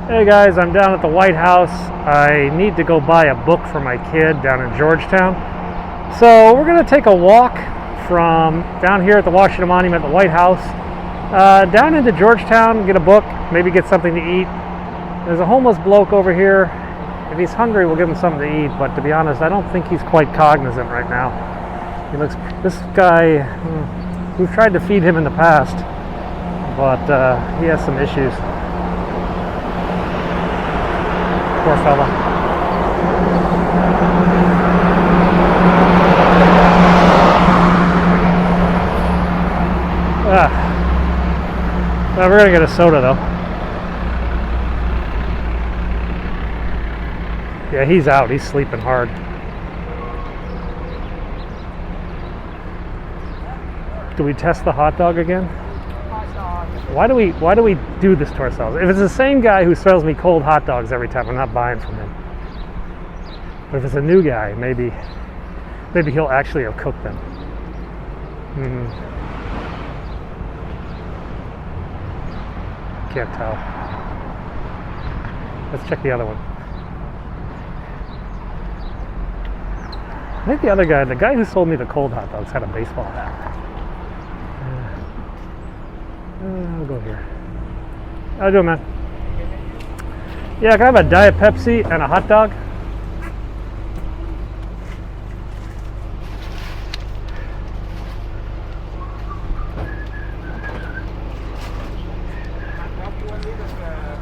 Hey guys, I'm down at the White House. I need to go buy a book for my kid down in Georgetown. So we're going to take a walk from down here at the Washington Monument, the White House, down into Georgetown, get a book, maybe get something to eat. There's a homeless bloke over here. If he's hungry, we'll give him something to eat, but to be honest, I don't think he's quite cognizant right now. This guy, we've tried to feed him in the past, but he has some issues. Poor fella. Well, we're gonna get a soda though. Yeah, he's out. He's sleeping hard. Do we test the hot dog again? Why do we do this to ourselves? If it's the same guy who sells me cold hot dogs every time, I'm not buying from him. But if it's a new guy, maybe he'll actually have cooked them. Can't tell. Let's check the other one. I think the other guy, the guy who sold me the cold hot dogs, had a baseball hat. I'll go here. How you doing, man? Yeah, can I have a Diet Pepsi and a hot dog?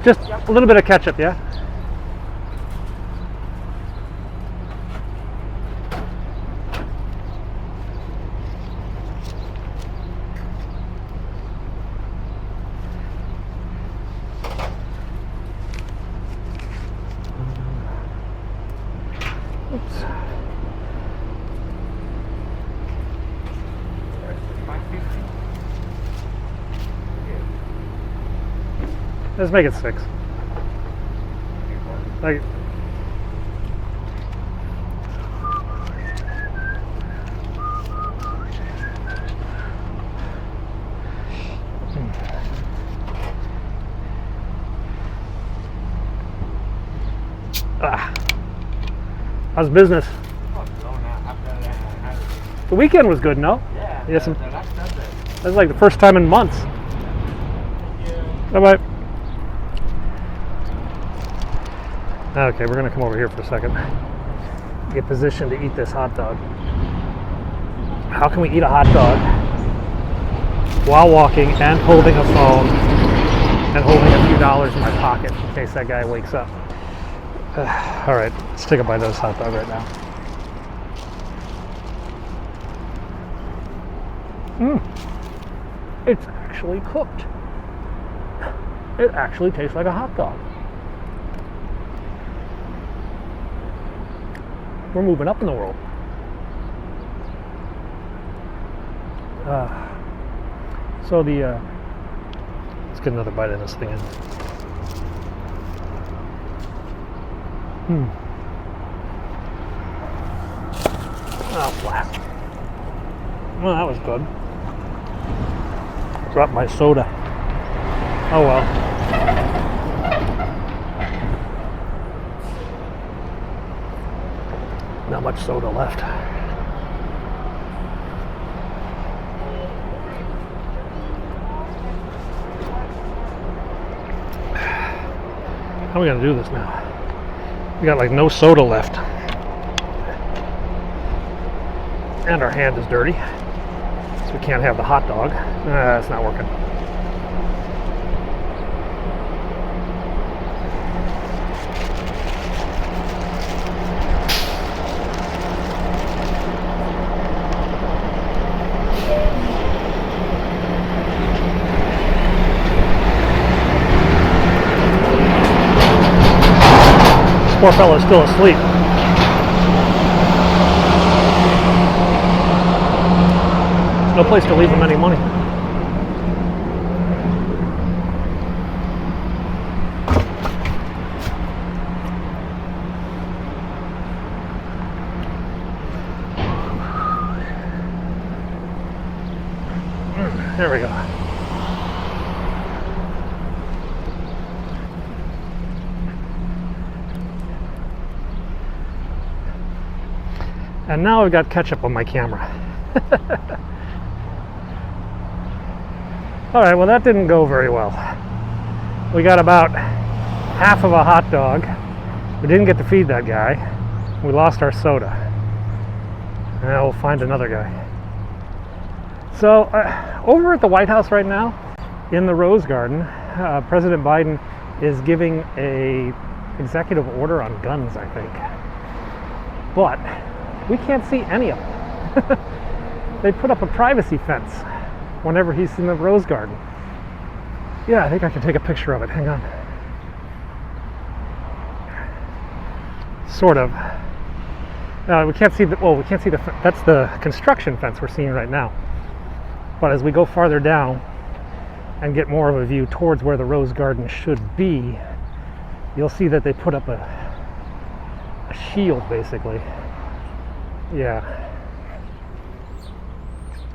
Just a little bit of ketchup, yeah? Oops. Let's make it 6. Like, how's business? The weekend was good, no? Yeah. Yes. That's like the first time in months. Bye bye. Okay, we're gonna come over here for a second. Get positioned to eat this hot dog. How can we eat a hot dog while walking and holding a phone and holding a few dollars in my pocket in case that guy wakes up? All right, let's take a bite of this hot dog right now. It's actually cooked. It actually tastes like a hot dog. We're moving up in the world. Let's get another bite of this thing in. Oh, flat. Well, that was good. Dropped my soda. Oh well. Not much soda left. How are we gonna do this now? We got like no soda left. And our hand is dirty. So we can't have the hot dog. It's not working. Poor fellow's still asleep. There's no place to leave him any money. There we go. And now I've got ketchup on my camera. All right, well that didn't go very well. We got about half of a hot dog. We didn't get to feed that guy. We lost our soda. Now we'll find another guy. So over at the White House right now, in the Rose Garden, President Biden is giving a executive order on guns, I think. But we can't see any of them. They put up a privacy fence whenever he's in the Rose Garden. Yeah, I think I can take a picture of it. Hang on. Sort of. We can't see the, well, we can't see the, that's the construction fence we're seeing right now. But as we go farther down and get more of a view towards where the Rose Garden should be, you'll see that they put up a shield, basically. Yeah.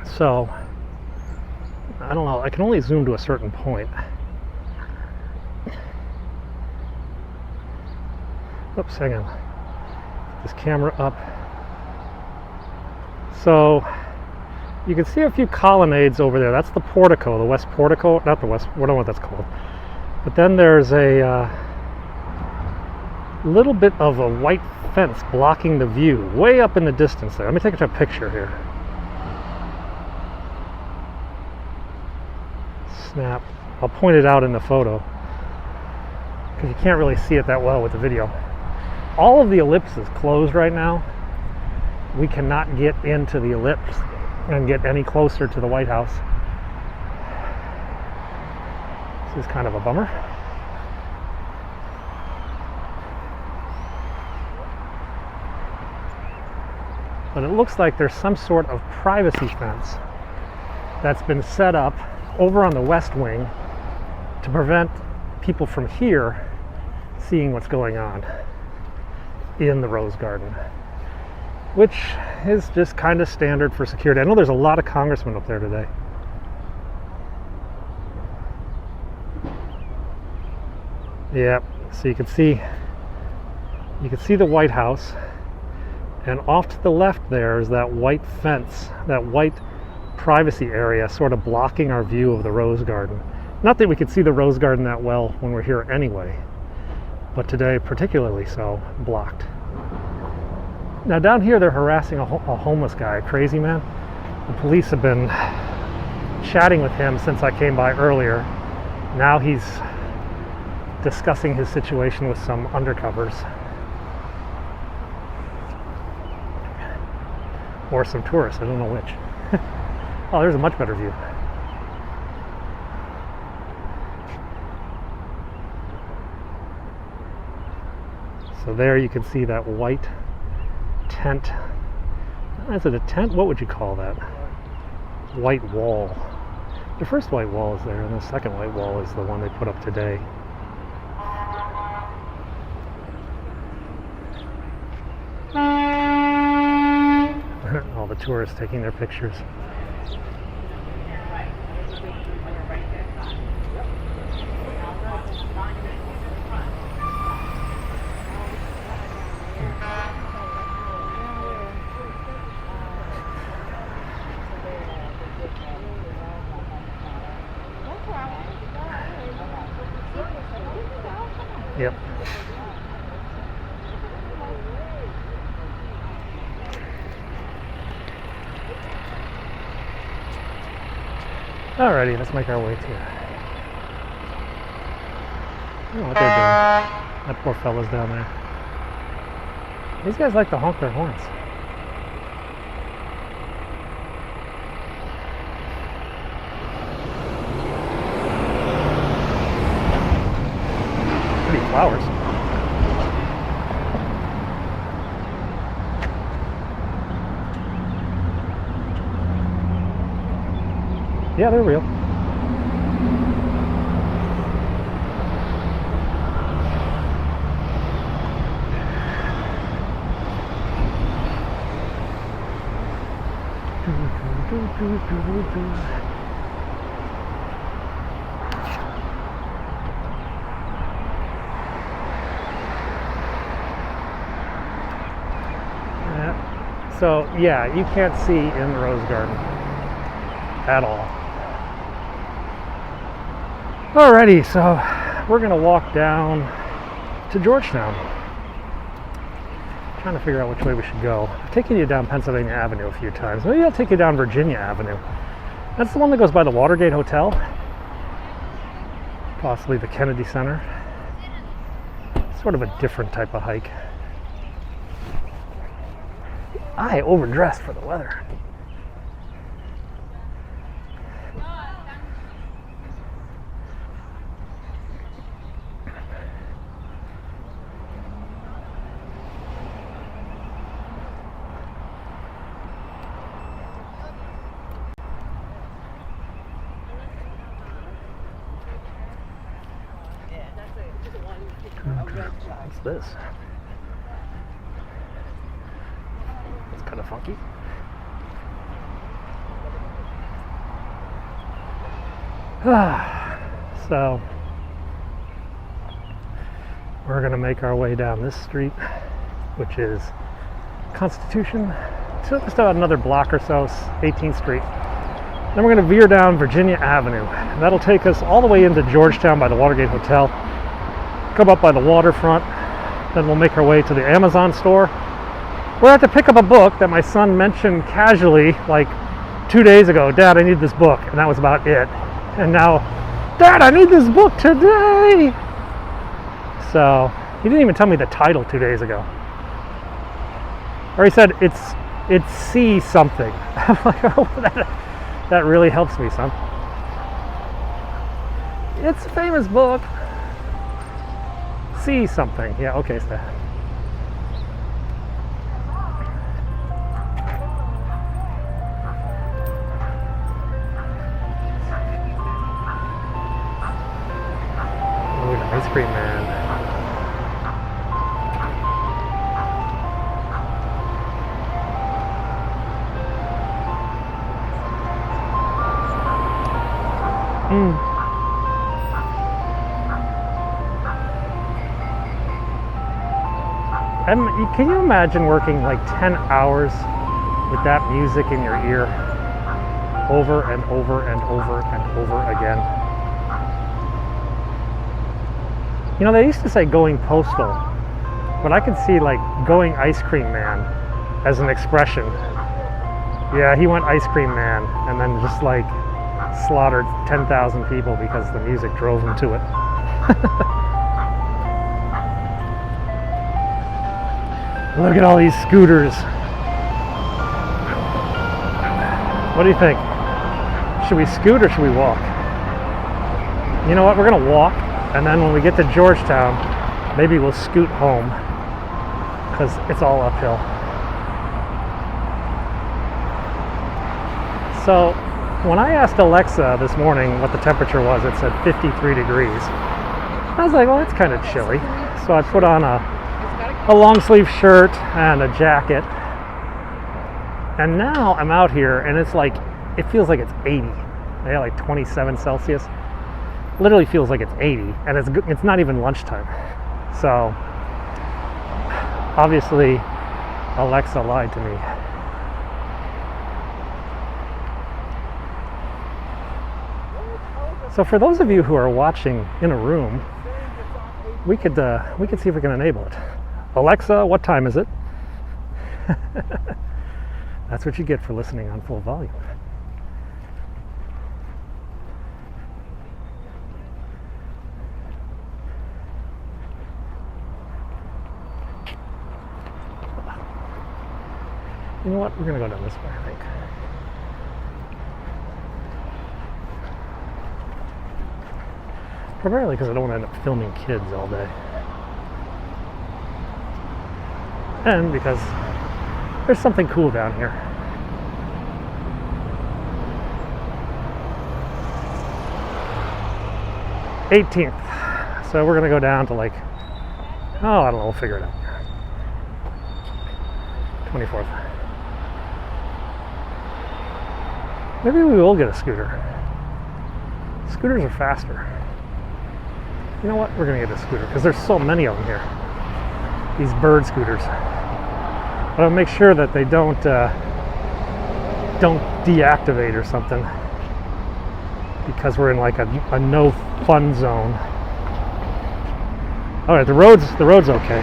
So, I don't know, I can only zoom to a certain point. Oops, hang on. This camera up. So, you can see a few colonnades over there. That's the portico, the west portico, not the west, I don't know what that's called. But then there's a little bit of a white fence blocking the view, way up in the distance there. Let me take a picture here. Snap. I'll point it out in the photo because you can't really see it that well with the video. All of the ellipse is closed right now. We cannot get into the ellipse and get any closer to the White House. This is kind of a bummer. But it looks like there's some sort of privacy fence that's been set up over on the west wing to prevent people from here seeing what's going on in the Rose Garden, which is just kind of standard for security. I know there's a lot of congressmen up there today. Yep, so you can see the White House, and off to the left there is that white fence, that white privacy area sort of blocking our view of the Rose Garden. Not that we could see the Rose Garden that well when we're here anyway, but today particularly so, blocked. Now down here they're harassing a homeless guy, a crazy man. The police have been chatting with him since I came by earlier. Now he's discussing his situation with some undercovers. Or some tourists, I don't know which. Oh, there's a much better view. So there you can see that white tent. Is it a tent? What would you call that? White wall. The first white wall is there, and the second white wall is the one they put up today. All the tourists taking their pictures. Yep. Alrighty, let's make our way to it. I don't know what they're doing. That poor fella's down there. These guys like to honk their horns. Pretty flowers. Yeah, they're real. So yeah, you can't see in the rose garden at all. Alrighty, so we're gonna walk down to Georgetown. Trying to figure out which way we should go. I've taken you down Pennsylvania Avenue a few times. Maybe I'll take you down Virginia Avenue. That's the one that goes by the Watergate Hotel. Possibly the Kennedy Center. Sort of a different type of hike. I overdressed for the weather. What's this? It's kind of funky. So we're going to make our way down this street, which is Constitution. So just about another block or so, 18th Street. Then we're going to veer down Virginia Avenue. And that'll take us all the way into Georgetown by the Watergate Hotel. Come up by the waterfront. Then we'll make our way to the Amazon store. We'll have to pick up a book that my son mentioned casually like 2 days ago. Dad, I need this book. And that was about it. And now, Dad, I need this book today. So he didn't even tell me the title 2 days ago. Or he said it's C something. I'm like, oh, that really helps me, son. It's a famous book. C something. Yeah, okay, so. Ooh, the ice cream man. Can you imagine working like 10 hours with that music in your ear over and over and over and over again? You know, they used to say going postal, but I could see like going ice cream man as an expression. Yeah, he went ice cream man and then just like slaughtered 10,000 people because the music drove him to it. Look at all these scooters. What do you think? Should we scoot or should we walk? You know what? We're gonna walk, and then when we get to Georgetown, maybe we'll scoot home because it's all uphill. So when I asked Alexa this morning what the temperature was, it said 53 degrees. I was like, well, that's kind of chilly. So I put on a long sleeve shirt and a jacket, and now I'm out here and it's like, it feels like it's 80. Yeah, like 27 Celsius. Literally feels like it's 80, and it's not even lunchtime. So obviously Alexa lied to me. So for those of you who are watching in a room, we could see if we can enable it. Alexa, what time is it? That's what you get for listening on full volume. You know what? We're going to go down this way, I think. Primarily because I don't want to end up filming kids all day. And because there's something cool down here. $18th. So we're gonna go down to like, oh, I don't know, we'll figure it out. 24th. Maybe we will get a scooter. Scooters are faster. You know what? We're gonna get a scooter because there's so many of them here. These bird scooters. But I'll make sure that they don't deactivate or something, because we're in like a no fun zone. All right, the road's okay.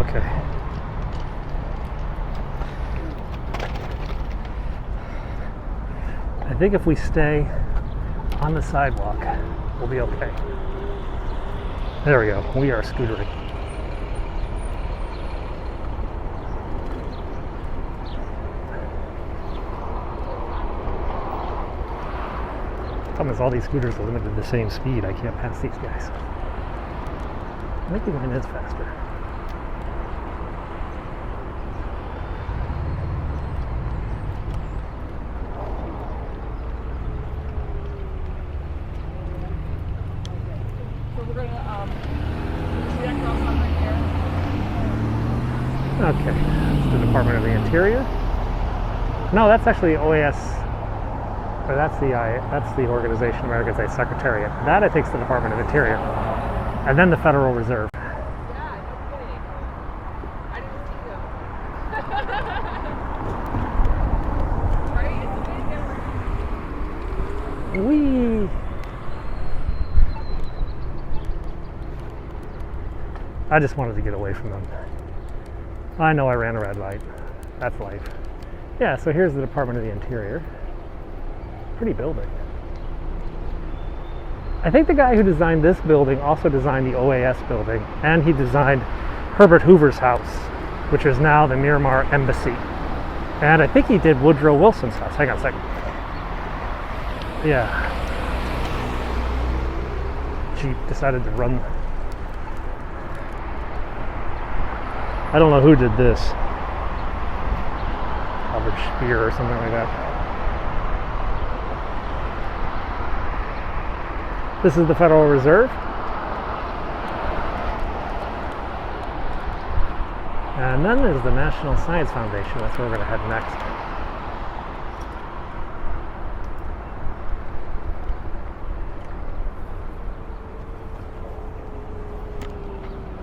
Okay. I think if we stay on the sidewalk, we'll be okay. There we go. We are scootering. Problem is, all these scooters are limited to the same speed. I can't pass these guys. Maybe mine is faster. Okay, that's the Department of the Interior. No, that's actually OAS, or that's the Organization of American States Secretariat. That I think is the Department of Interior, and then the Federal Reserve. Yeah, no kidding. I didn't see them. Right? It's a big difference. Whee! I just wanted to get away from them. I know I ran a red light. That's life. Yeah, so here's the Department of the Interior. Pretty building. I think the guy who designed this building also designed the OAS building, and he designed Herbert Hoover's house, which is now the Miramar Embassy. And I think he did Woodrow Wilson's house. Hang on a second. Yeah. Jeep decided to run. I don't know who did this. Albert Speer or something like that. This is the Federal Reserve. And then there's the National Science Foundation. That's where we're going to head next.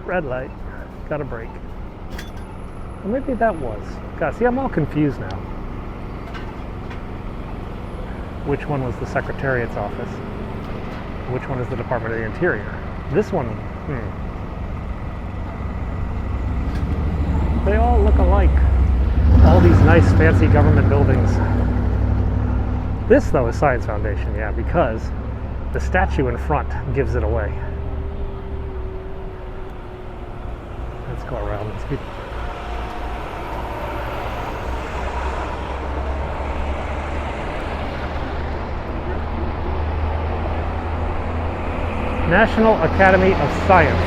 Red light. Got a break. Or maybe that was. God, see, I'm all confused now. Which one was the Secretariat's office? Which one is the Department of the Interior? This one, They all look alike. All these nice, fancy government buildings. This, though, is Science Foundation, yeah, because the statue in front gives it away. Let's go around. Let's keep. National Academy of Science.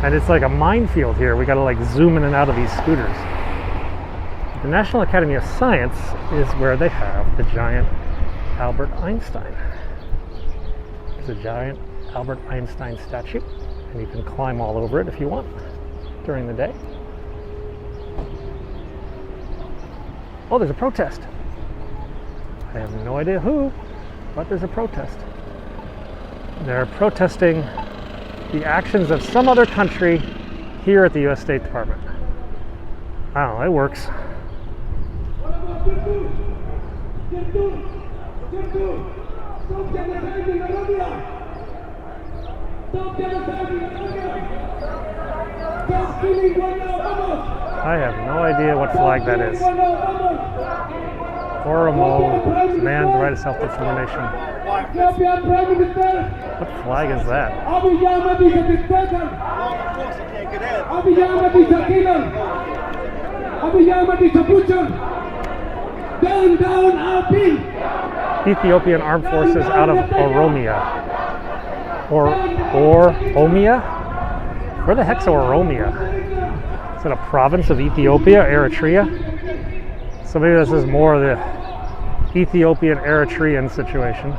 And it's like a minefield here. We gotta like zoom in and out of these scooters. The National Academy of Science is where they have the giant Albert Einstein. There's a giant Albert Einstein statue, and you can climb all over it if you want during the day. Oh, there's a protest. I have no idea who, but there's a protest. They're protesting the actions of some other country here at the U.S. State Department. I don't know, it works. I have no idea what flag that is. Oromo, demand the right of self-determination. What flag is that? Ethiopian Armed Forces out of Oromia. Oromia? Where the heck's Oromia? Is it a province of Ethiopia, Eritrea? So maybe this is more of the Ethiopian Eritrean situation.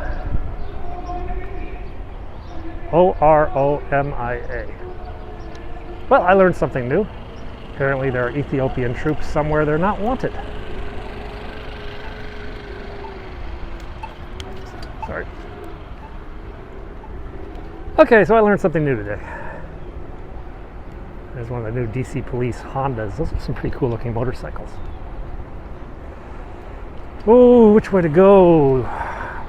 Oromia. Well, I learned something new. Apparently there are Ethiopian troops somewhere they're not wanted. Sorry. Okay, so I learned something new today. There's one of the new DC Police Hondas. Those are some pretty cool looking motorcycles. Oh, which way to go?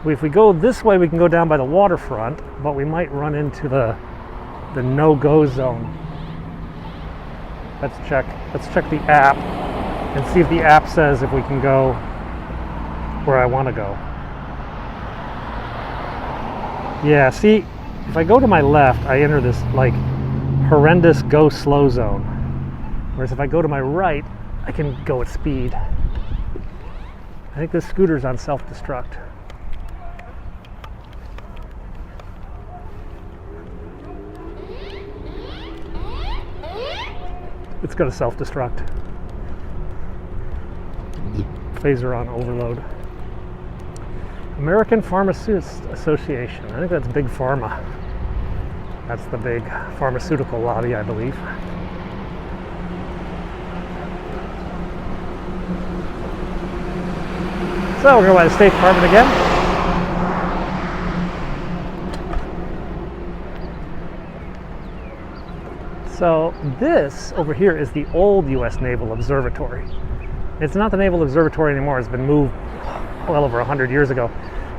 If we go this way, we can go down by the waterfront, but we might run into the no-go zone. Let's check the app and see if the app says if we can go where I want to go. Yeah, see, if I go to my left, I enter this like horrendous go slow zone. Whereas if I go to my right, I can go at speed. I think this scooter's on self-destruct. It's going to self-destruct. Phaser on overload. American Pharmaceutical Association. I think that's Big Pharma. That's the big pharmaceutical lobby, I believe. So we're going by the State Department again. So this over here is the old U.S. Naval Observatory. It's not the Naval Observatory anymore. It's been moved well over 100 years ago.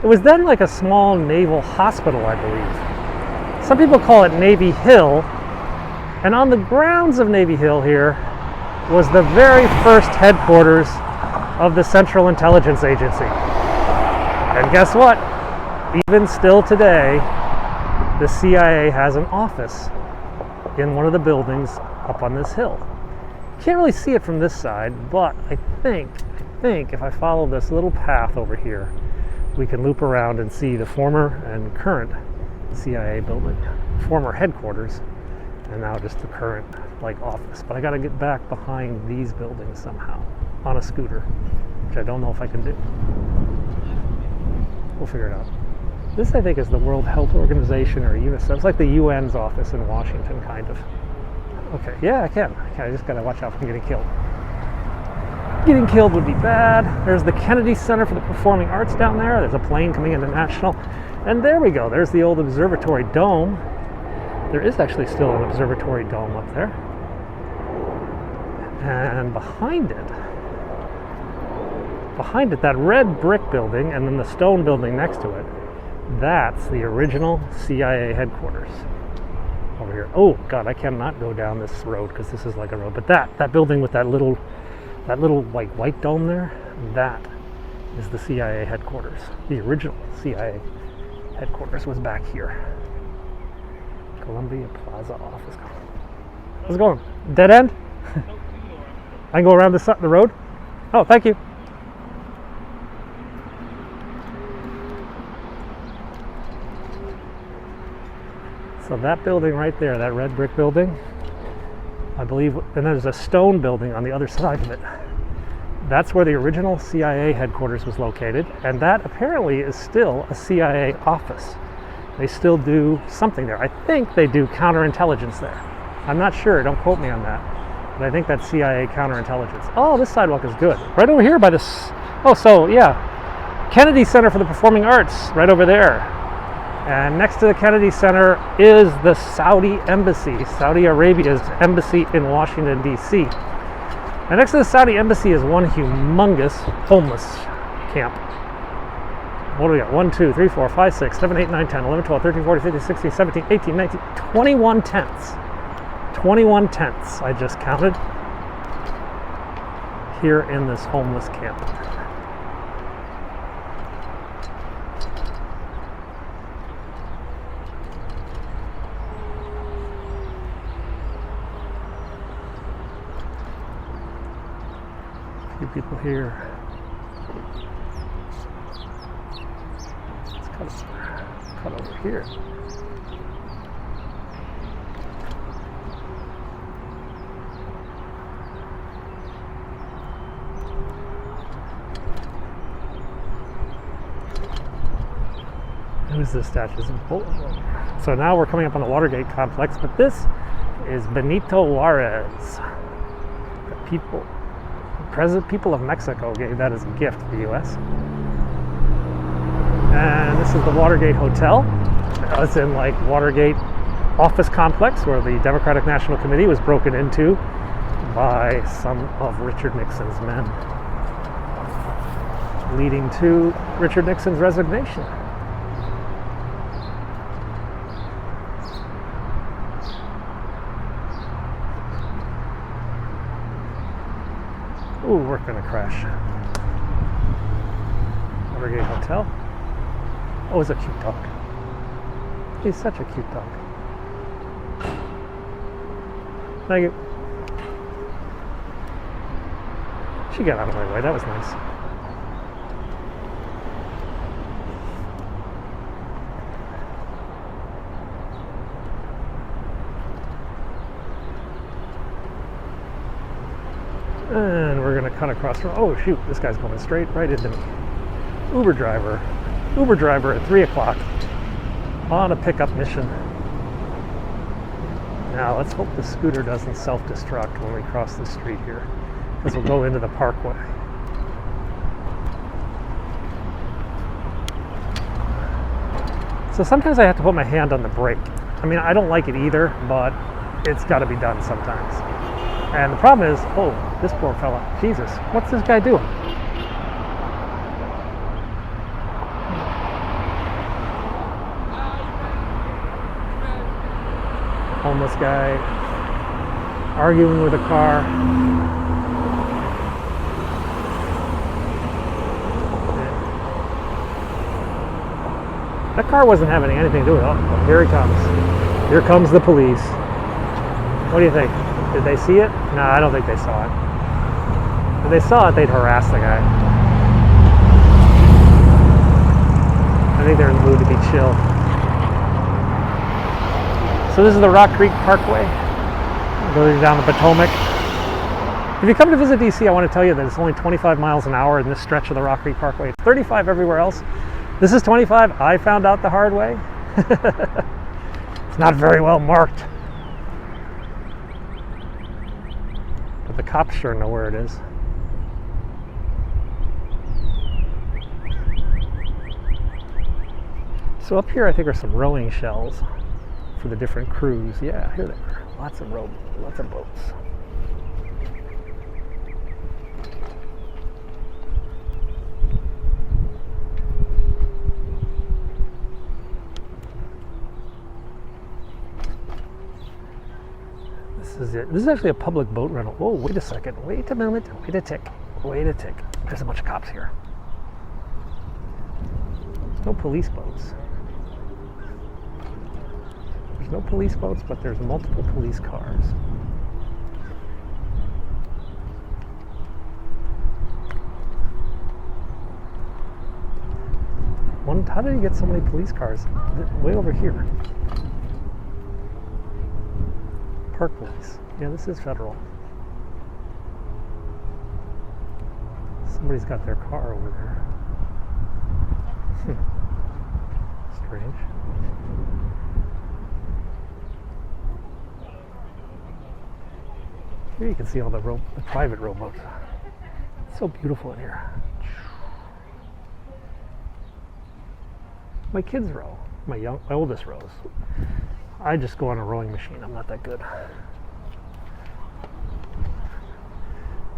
It was then like a small naval hospital, I believe. Some people call it Navy Hill. And on the grounds of Navy Hill here was the very first headquarters of the Central Intelligence Agency. And guess what? Even still today, the CIA has an office in one of the buildings up on this hill. Can't really see it from this side, but I think if I follow this little path over here, we can loop around and see the former and current CIA building, former headquarters, and now just the current like office. But I got to get back behind these buildings somehow on a scooter, which I don't know if I can do. We'll figure it out. This, I think, is the World Health Organization or UNICEF. It's like the UN's office in Washington, kind of. Okay, yeah, I can. I just gotta watch out from getting killed. Getting killed would be bad. There's the Kennedy Center for the Performing Arts down there. There's a plane coming into National. And there we go. There's the old observatory dome. There is actually still an observatory dome up there. And behind it, that red brick building and then the stone building next to it, that's the original CIA headquarters over here. Oh God, I cannot go down this road because this is like a road. But that building with that little like white dome there, that is the CIA headquarters. The original CIA headquarters was back here. Columbia Plaza office. How's it going? Dead end? I can go around the road? Oh, thank you. So that building right there, that red brick building, I believe, and there's a stone building on the other side of it. That's where the original CIA headquarters was located, and that apparently is still a CIA office. They still do something there. I think they do counterintelligence there. I'm not sure, don't quote me on that, but I think that's CIA counterintelligence. Oh, this sidewalk is good. Right over here by this, oh, so yeah, Kennedy Center for the Performing Arts, right over there. And next to the Kennedy Center is the Saudi Embassy, Saudi Arabia's embassy in Washington, D.C. And next to the Saudi Embassy is one humongous homeless camp. What do we got? 1, 2, 3, 4, 5, 6, 7, 8, 9, 10, 11, 12, 13, 14, 15, 16, 17, 18, 19, 21 tents. 21 tents I just counted here in this homeless camp. People here. Let's cut over here. Who's this statue? So now we're coming up on the Watergate complex, but this is Benito Juarez. The people of Mexico gave that as a gift to the U.S. And this is the Watergate Hotel. It's in like Watergate office complex where the Democratic National Committee was broken into by some of Richard Nixon's men, leading to Richard Nixon's resignation. Ooh, we're gonna crash. Watergate Hotel. Oh, it's a cute dog. He's such a cute dog. Thank you. She got out of my way. That was nice. And we're going to cut across from... Oh, shoot. This guy's going straight right into me. Uber driver at 3 o'clock on a pickup mission. Now, let's hope the scooter doesn't self-destruct when we cross the street here, because we'll go into the parkway. So sometimes I have to put my hand on the brake. I mean, I don't like it either, but it's got to be done sometimes. And the problem is, oh, this poor fella, Jesus, what's this guy doing? Homeless guy arguing with a car. That car wasn't having anything to do with it. Oh, here he comes. Here comes the police. What do you think? Did they see it? No, I don't think they saw it. If they saw it, they'd harass the guy. I think they're in the mood to be chill. So this is the Rock Creek Parkway, going down the Potomac. If you come to visit DC, I want to tell you that it's only 25 miles an hour in this stretch of the Rock Creek Parkway. It's 35 everywhere else. This is 25. I found out the hard way. It's not very well marked. But the cops sure know where it is. So up here I think are some rowing shells for the different crews. Yeah, here they are. Lots of boats. This is it. This is actually a public boat rental. Oh, wait a second. Wait a moment. Wait a tick. Wait a tick. There's a bunch of cops here. There's no police boats. There's no police boats, but there's multiple police cars. How did he get so many police cars way over here? Park police. Yeah, this is federal. Somebody's got their car over there. Strange. Here you can see all the private rowboats. It's so beautiful in here. My kids row. My oldest rows. I just go on a rowing machine. I'm not that good.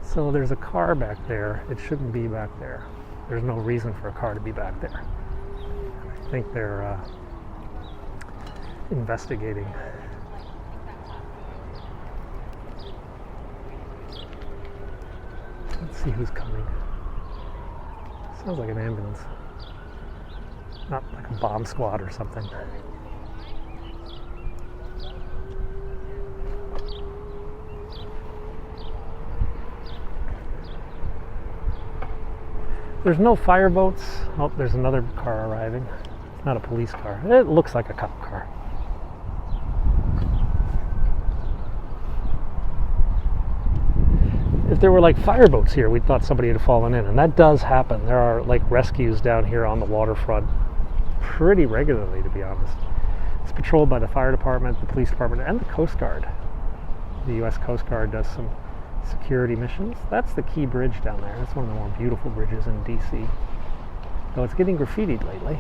So there's a car back there. It shouldn't be back there. There's no reason for a car to be back there. I think they're investigating. Let's see who's coming. Sounds like an ambulance. Not like a bomb squad or something. There's no fireboats. Oh, there's another car arriving. It's not a police car. It looks like a cop car. If there were like fireboats here, we thought somebody had fallen in, and that does happen. There are like rescues down here on the waterfront pretty regularly, to be honest. It's patrolled by the fire department, the police department, and the Coast Guard. The U.S. Coast Guard does some security missions. That's the Key Bridge down there. It's one of the more beautiful bridges in DC. Though it's getting graffitied lately.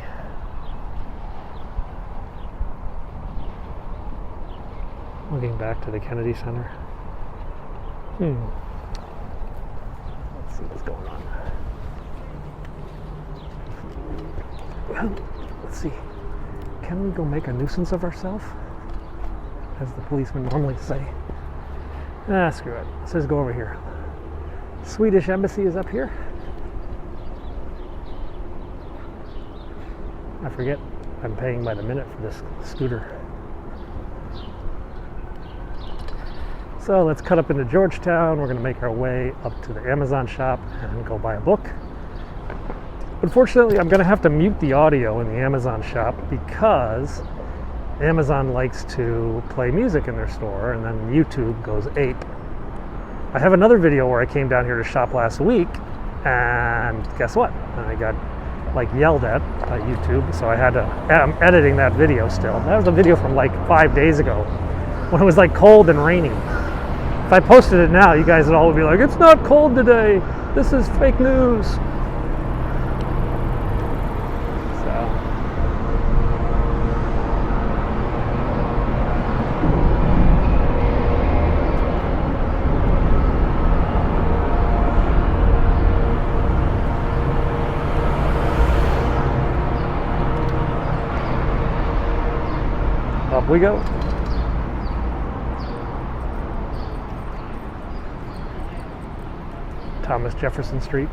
Walking back to the Kennedy Center. Let's see what's going on. Well, let's see. Can we go make a nuisance of ourselves? As the policemen normally say. Screw it. Let's just go over here. Swedish embassy is up here. I forget I'm paying by the minute for this scooter. So let's cut up into Georgetown. We're going to make our way up to the Amazon shop and go buy a book. Unfortunately, I'm going to have to mute the audio in the Amazon shop because Amazon likes to play music in their store and then YouTube goes ape. I have another video where I came down here to shop last week and guess what? I got like yelled at by YouTube, so I'm editing that video still. That was a video from like 5 days ago when it was like cold and raining. If I posted it now, you guys would all be like, it's not cold today. This is fake news. Up we go. Thomas Jefferson Street.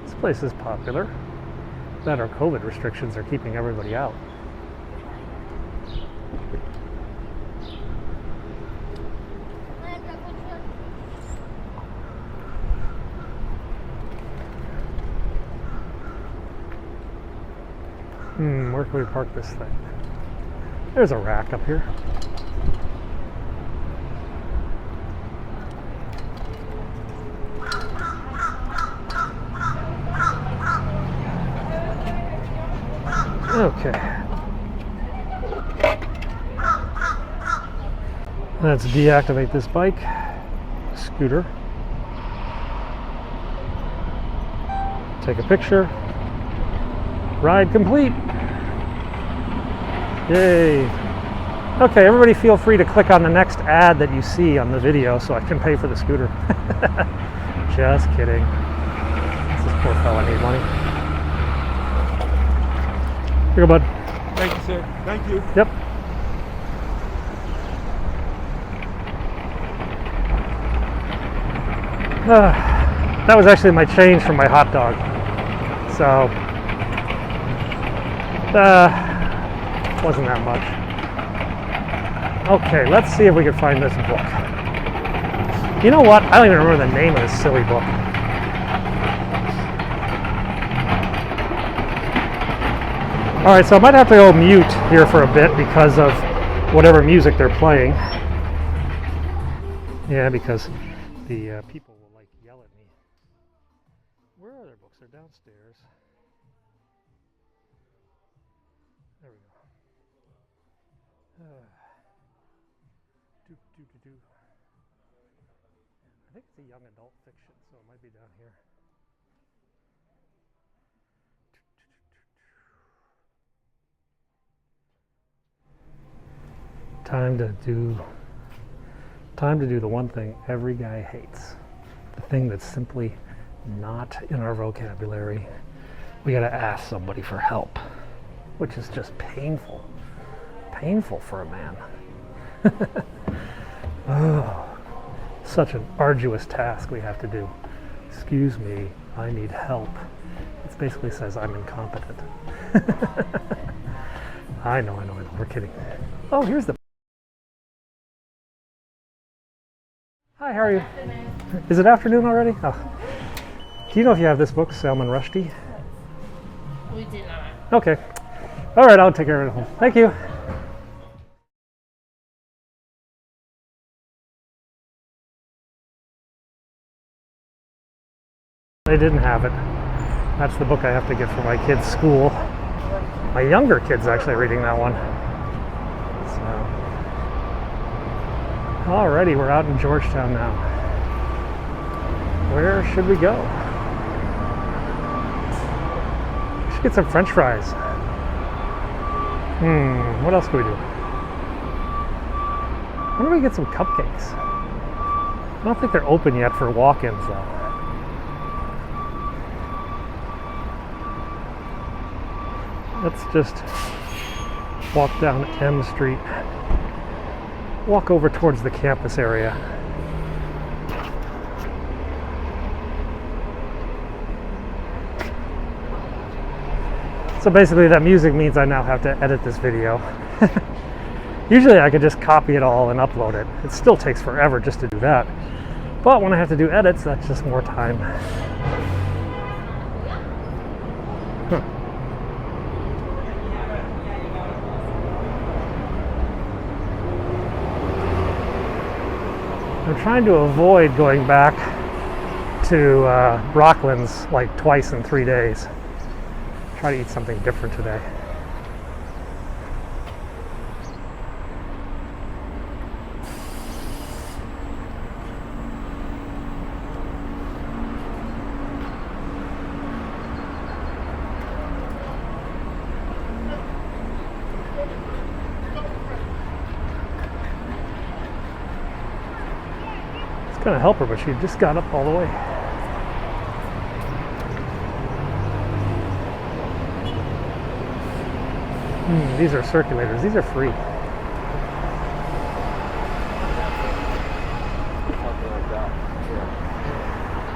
This place is popular. That our COVID restrictions are keeping everybody out. Where can we park this thing? There's a rack up here. Okay. Let's deactivate this bike. Scooter. Take a picture. Ride complete. Yay. Okay, everybody feel free to click on the next ad that you see on the video so I can pay for the scooter. Just kidding. This poor fella need money. Here you go, bud. Thank you, sir. Thank you. Yep. That was actually my change from my hot dog. So, wasn't that much. Okay, let's see if we can find this book. You know what? I don't even remember the name of this silly book. Alright, so I might have to go mute here for a bit because of whatever music they're playing. Yeah, because the people will like yell at me. Where are their books? They're downstairs. There we go. I think it's a young adult fiction, so it might be down here. Time to do the one thing every guy hates. The thing that's simply not in our vocabulary. We gotta ask somebody for help, which is just painful. Painful for a man. Oh, such an arduous task we have to do. Excuse me, I need help. It basically says I'm incompetent. I know, we're kidding. Oh, here's the... Hi, how are you? Is it afternoon already? Oh. Do you know if you have this book, Salman Rushdie? We do not. Okay. All right, I'll take care of it at home. Thank you. They didn't have it. That's the book I have to get for my kids' school. My younger kid's actually reading that one. So, alrighty, we're out in Georgetown now. Where should we go? We should get some French fries. What else can we do? Why don't we get some cupcakes? I don't think they're open yet for walk-ins though. Let's just walk down M Street. Walk over towards the campus area. So basically that music means I now have to edit this video. Usually I could just copy it all and upload it. It still takes forever just to do that. But when I have to do edits, that's just more time. I'm trying to avoid going back to Rockland's like twice in 3 days. Try to eat something different today. It's gonna help her, but she just got up all the way. These are circulators. These are free.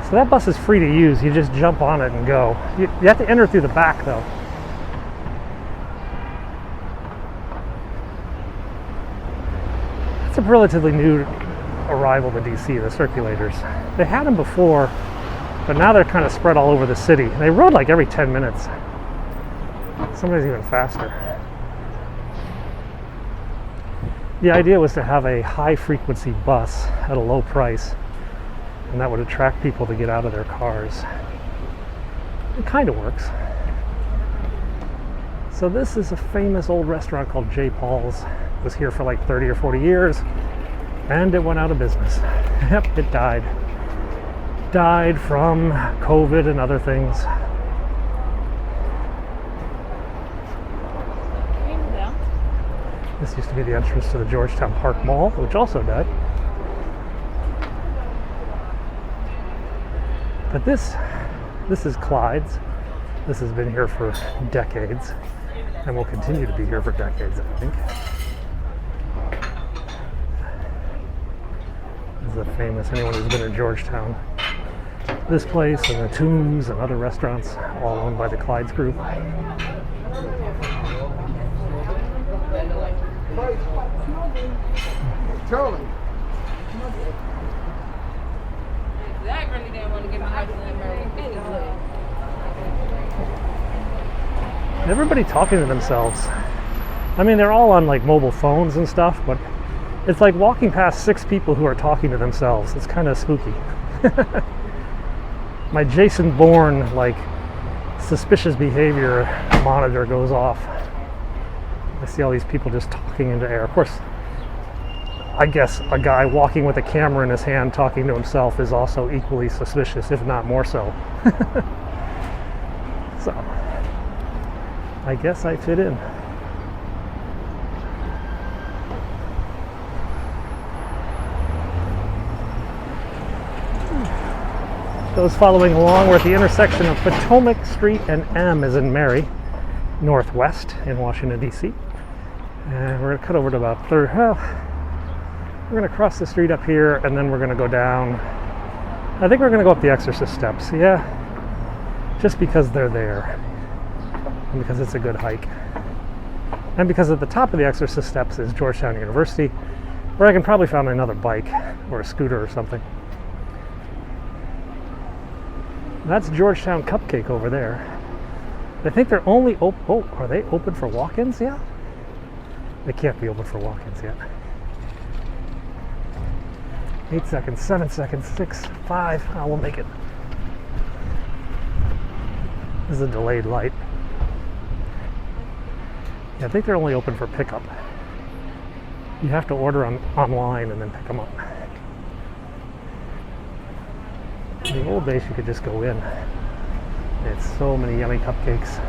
So that bus is free to use. You just jump on it and go. You have to enter through the back though. It's a relatively new arrival to DC, the circulators. They had them before, but now they're kind of spread all over the city. They rode like every 10 minutes. Sometimes even faster. The idea was to have a high frequency bus at a low price, and that would attract people to get out of their cars. It kind of works. So this is a famous old restaurant called J. Paul's. It was here for like 30 or 40 years, and it went out of business. Yep, it died. Died from COVID and other things. This used to be the entrance to the Georgetown Park Mall, which also died. But this is Clyde's. This has been here for decades and will continue to be here for decades, I think. This is a famous, anyone who's been in Georgetown. This place and the Tombs and other restaurants, all owned by the Clyde's group. Charlie. Zach really didn't want to get behind the anyway. Everybody talking to themselves. I mean, they're all on like mobile phones and stuff, but it's like walking past 6 people who are talking to themselves. It's kind of spooky. My Jason Bourne like suspicious behavior monitor goes off. I see all these people just talking into air. Of course, I guess a guy walking with a camera in his hand talking to himself is also equally suspicious, if not more so. So, I guess I fit in. Those following along, we're at the intersection of Potomac Street and M as in Mary, northwest in Washington, D.C. And we're going to cut over to about we're going to cross the street up here, and then we're going to go down. I think we're going to go up the Exorcist Steps, yeah, just because they're there, and because it's a good hike. And because at the top of the Exorcist Steps is Georgetown University, where I can probably find another bike or a scooter or something. That's Georgetown Cupcake over there. I think they're only open. Oh, are they open for walk-ins yet? They can't be open for walk-ins yet. 8 seconds, 7 seconds, 6, 5. I will make it. This is a delayed light. Yeah, I think they're only open for pickup. You have to order online and then pick them up. In the old days, you could just go in. They had so many yummy cupcakes.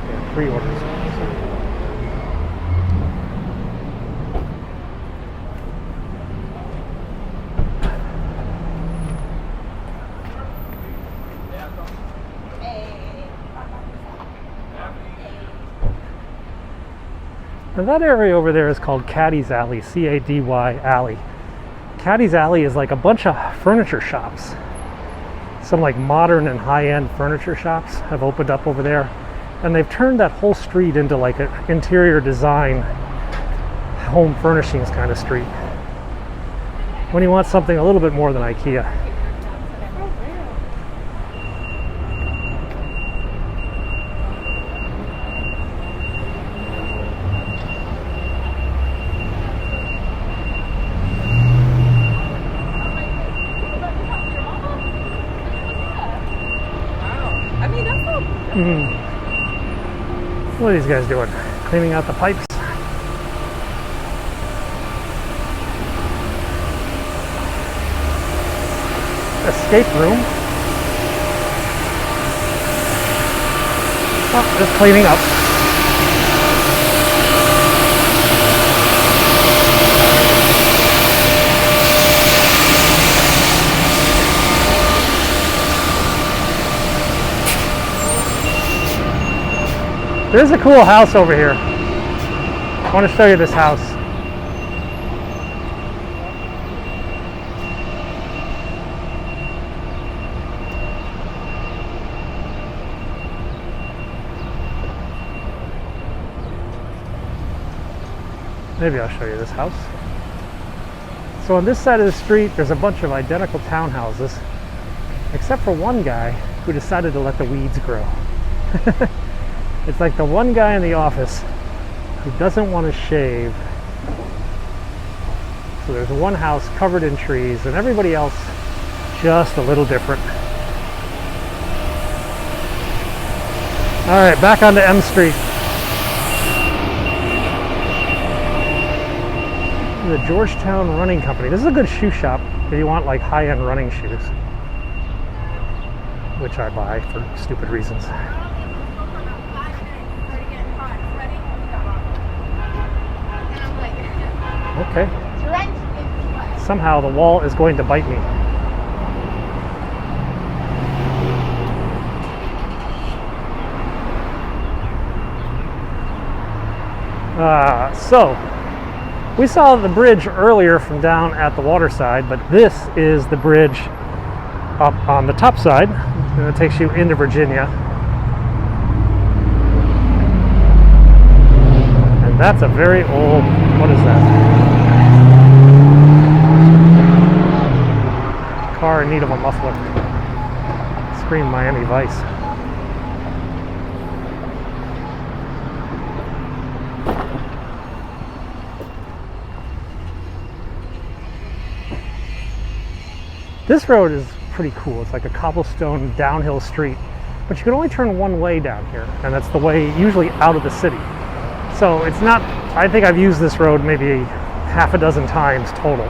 Yeah, pre-orders. And that area over there is called Caddy's Alley, C-A-D-Y Alley. Caddy's Alley is like a bunch of furniture shops. Some like modern and high-end furniture shops have opened up over there. And they've turned that whole street into like an interior design, home furnishings kind of street. When you want something a little bit more than IKEA. What are these guys doing? Cleaning out the pipes? Escape room. Oh, just cleaning up. There's a cool house over here. I want to show you this house. Maybe I'll show you this house. So on this side of the street, there's a bunch of identical townhouses, except for one guy who decided to let the weeds grow. It's like the one guy in the office who doesn't want to shave. So there's one house covered in trees and everybody else just a little different. All right, back onto M Street. The Georgetown Running Company. This is a good shoe shop if you want like high-end running shoes, which I buy for stupid reasons. Okay. Somehow the wall is going to bite me. So we saw the bridge earlier from down at the waterside, but this is the bridge up on the top side, and it takes you into Virginia. And that's a very old, what is that? Car in need of a muffler. Scream Miami Vice. This road is pretty cool. It's like a cobblestone downhill street, but you can only turn one way down here, and that's the way usually out of the city. So it's not, I think I've used this road maybe half a dozen times total.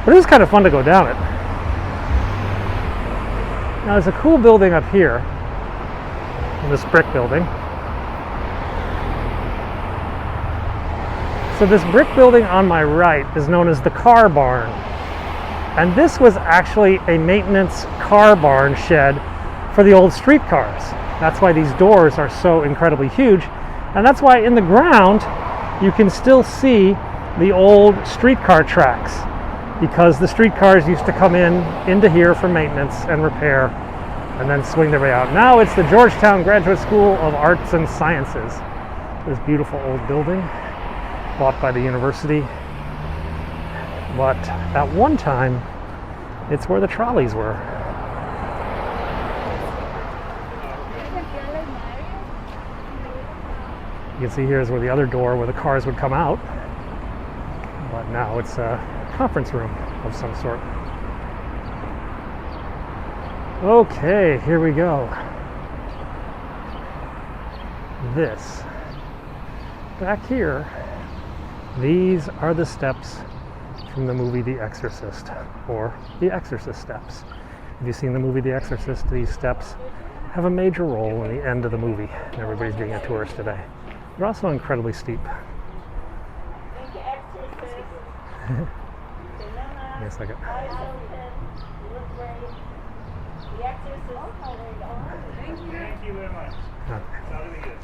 But it is kind of fun to go down it. Now there's a cool building up here, this brick building. So this brick building on my right is known as the car barn. And this was actually a maintenance car barn shed for the old streetcars. That's why these doors are so incredibly huge. And that's why in the ground, you can still see the old streetcar tracks, because the streetcars used to come into here for maintenance and repair and then swing their way out. Now it's the Georgetown Graduate School of Arts and Sciences. This beautiful old building bought by the university. But at one time, it's where the trolleys were. You can see here is where the other door where the cars would come out. But now it's a conference room of some sort. Okay, here we go. this. Back here, these are the steps from the movie The Exorcist, or The Exorcist Steps. If you've seen the movie The Exorcist, these steps have a major role in the end of the movie, and everybody's being a tourist today. They're also incredibly steep. Give me a second. Thank you very much. Sounded good.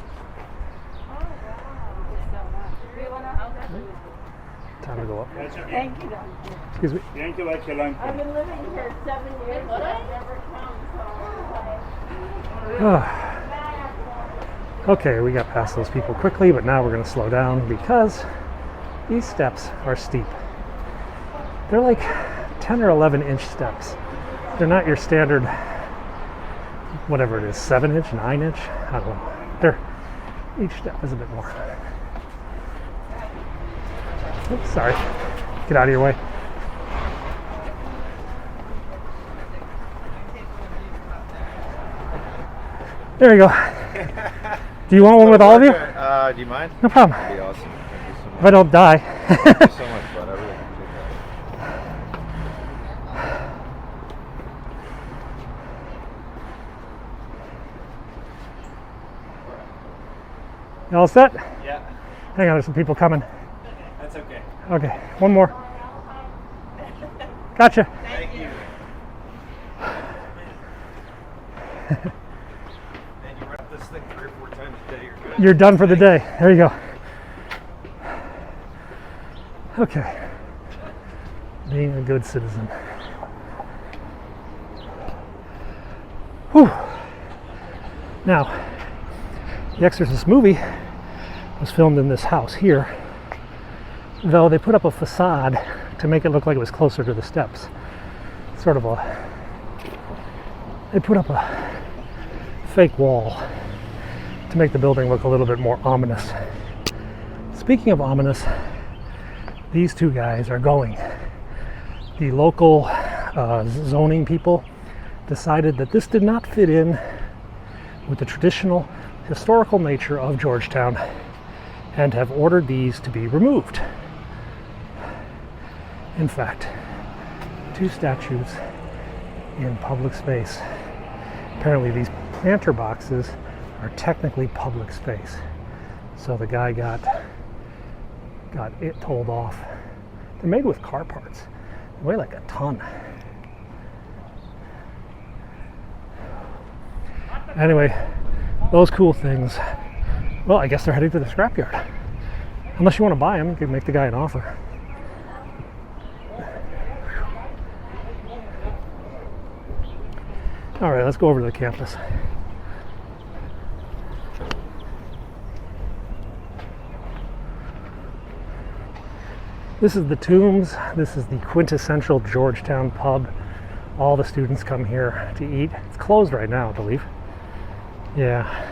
Time to go up. That's okay. Thank you, Doctor. Excuse me. Thank you, like your lunch. I've been living here 7 years, but I've never come, so Okay, we got past those people quickly, but now we're going to slow down because these steps are steep. They're like 10 or 11 inch steps. They're not your standard, whatever it is, 7 inch, 9 inch, I don't know. Each step is a bit more. Oops, sorry. Get out of your way. There you go. Do you want one with all of you? Do you mind? No problem. That'd be awesome. Thank you so much. If I don't die. Thank you so much, bud. I really appreciate You all set? Yeah, Hang on, there's some people coming. that's okay. Okay, one more. Gotcha. Thank you. Man, you rep this thing 3 or 4 times a day, you're good. You're done for the day. There you go. Okay. Being a good citizen. Whew. Now, the Exorcist movie was filmed in this house here, though they put up a facade to make it look like it was closer to the steps. Sort of they put up a fake wall to make the building look a little bit more ominous. Speaking of ominous, these two guys are going. The local zoning people decided that this did not fit in with the traditional historical nature of Georgetown and have ordered these to be removed. In fact, 2 statues in public space. Apparently these planter boxes are technically public space. So the guy got it told off. They're made with car parts. They weigh like a ton. Anyway, those cool things. Well, I guess they're heading to the scrapyard. Unless you want to buy them, you can make the guy an offer. All right, let's go over to the campus. This is the Tombs. This is the quintessential Georgetown pub. All the students come here to eat. It's closed right now, I believe. Yeah.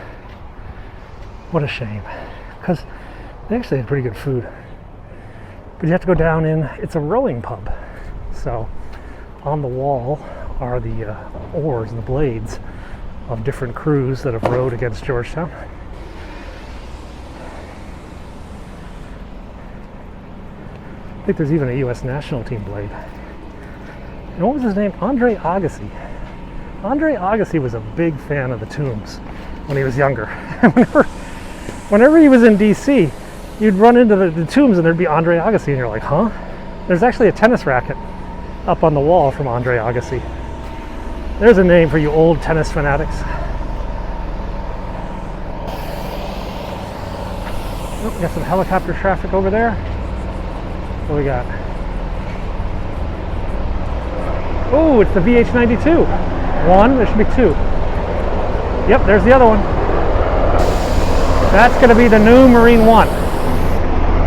What a shame. Because they actually had pretty good food. But you have to go down in, it's a rowing pub. So on the wall are the oars and the blades of different crews that have rowed against Georgetown. I think there's even a U.S. national team blade. And what was his name? Andre Agassi. Andre Agassi was a big fan of the Tombs when he was younger. whenever he was in D.C., you'd run into the Tombs and there'd be Andre Agassi, and you're like, huh? There's actually a tennis racket up on the wall from Andre Agassi. There's a name for you old tennis fanatics. Oh, we got some helicopter traffic over there. What do we got? Oh, it's the VH-92. One, there should be 2. Yep, there's the other one. That's going to be the new Marine One.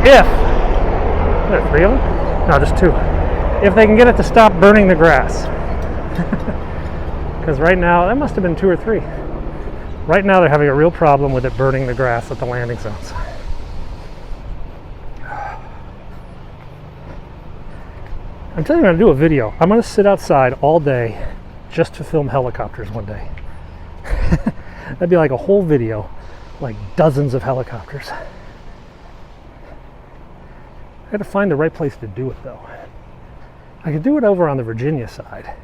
If, are there 3 of them? No, just 2. If they can get it to stop burning the grass. Because right now, that must have been 2 or 3. Right now they're having a real problem with it burning the grass at the landing zones. I'm telling you, I'm going to do a video. I'm going to sit outside all day just to film helicopters one day. That'd be like a whole video like dozens of helicopters. I had to find the right place to do it though. I could do it over on the Virginia side,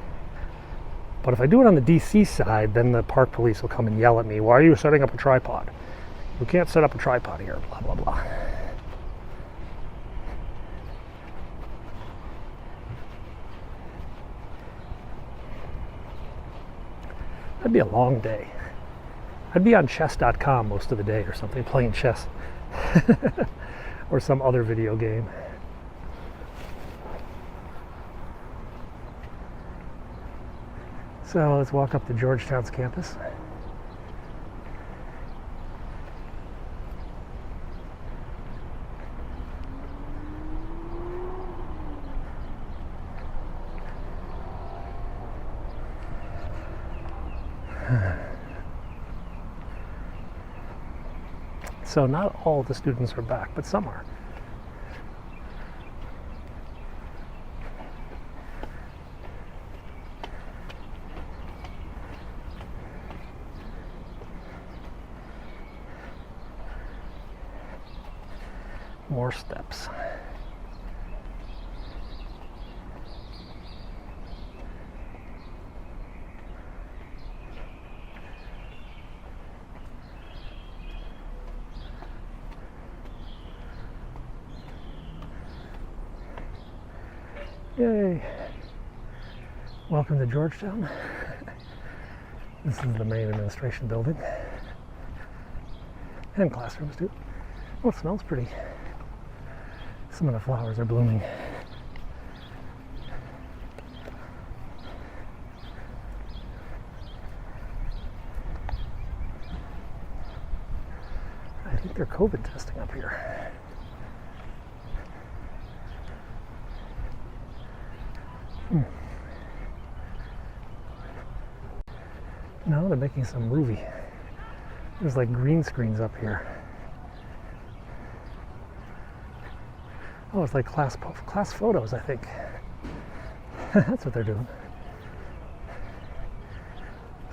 but if I do it on the DC side, then the park police will come and yell at me, why are you setting up a tripod? You can't set up a tripod here, blah blah blah. That'd be a long day. I'd be on chess.com most of the day or something, playing chess. Or some other video game. So let's walk up to Georgetown's campus. So not all the students are back, but some are. More steps. Yay! Welcome to Georgetown. This is the main administration building. And classrooms too. Oh, it smells pretty. Some of the flowers are blooming. I think they're COVID testing up here. No, they're making some movie. There's like green screens up here. Oh, it's like class photos, I think. That's what they're doing.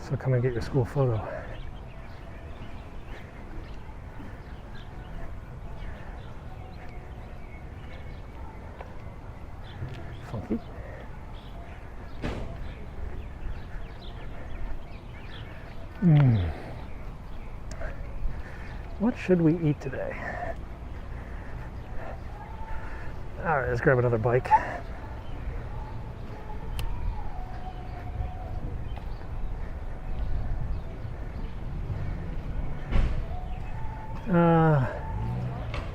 So come and get your school photo. Funky. What should we eat today? All right, let's grab another bike.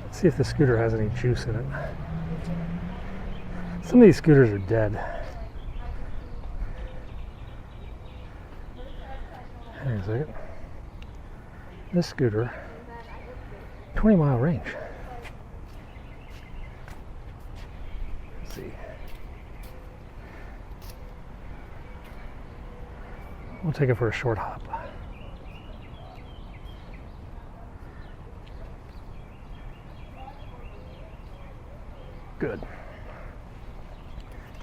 Let's see if the scooter has any juice in it. Some of these scooters are dead. Hang on a second. This scooter, 20-mile range. Let's see. We'll take it for a short hop. Good.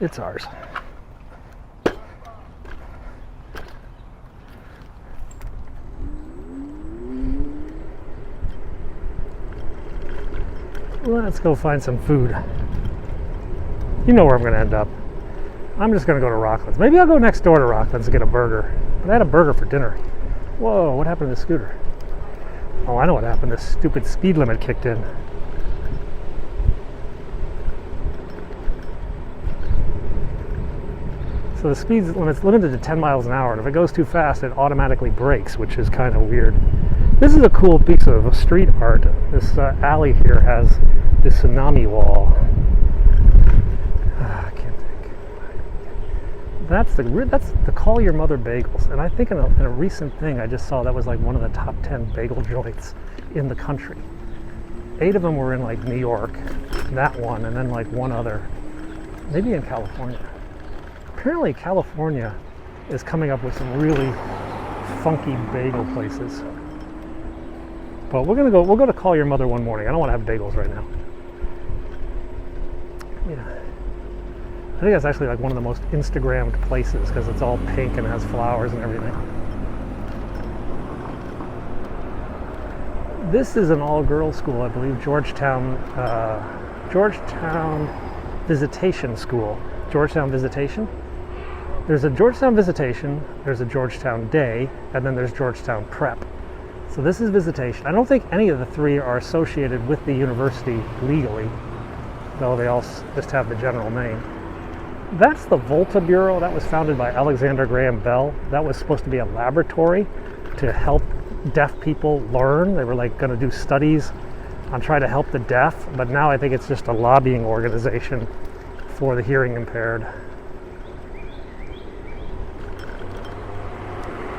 It's ours. Let's go find some food. You know where I'm going to end up. I'm just going to go to Rockland's. Maybe I'll go next door to Rockland's and get a burger. But I had a burger for dinner. Whoa, what happened to the scooter? Oh, I know what happened. This stupid speed limit kicked in. So the speed limit's limited to 10 miles an hour, and if it goes too fast, it automatically brakes, which is kind of weird. This is a cool piece of street art. This alley here has this tsunami wall. I can't think. That's the Call Your Mother bagels, and I think in a recent thing I just saw that was like one of the top 10 bagel joints in the country. 8 of them were in like New York, that one, and then like one other, maybe in California. Apparently California is coming up with some really funky bagel places. But we'll go to Call Your Mother one morning. I don't want to have bagels right now. Yeah. I think that's actually like one of the most Instagrammed places because it's all pink and has flowers and everything. This is an all-girls school, I believe, Georgetown Visitation School. Georgetown Visitation. There's a Georgetown Visitation, there's a Georgetown Day, and then there's Georgetown Prep. So this is Visitation. I don't think any of the three are associated with the university legally, though they all just have the general name. That's the Volta Bureau. That was founded by Alexander Graham Bell. That was supposed to be a laboratory to help deaf people learn. They were like going to do studies on trying to help the deaf, but now I think it's just a lobbying organization for the hearing impaired.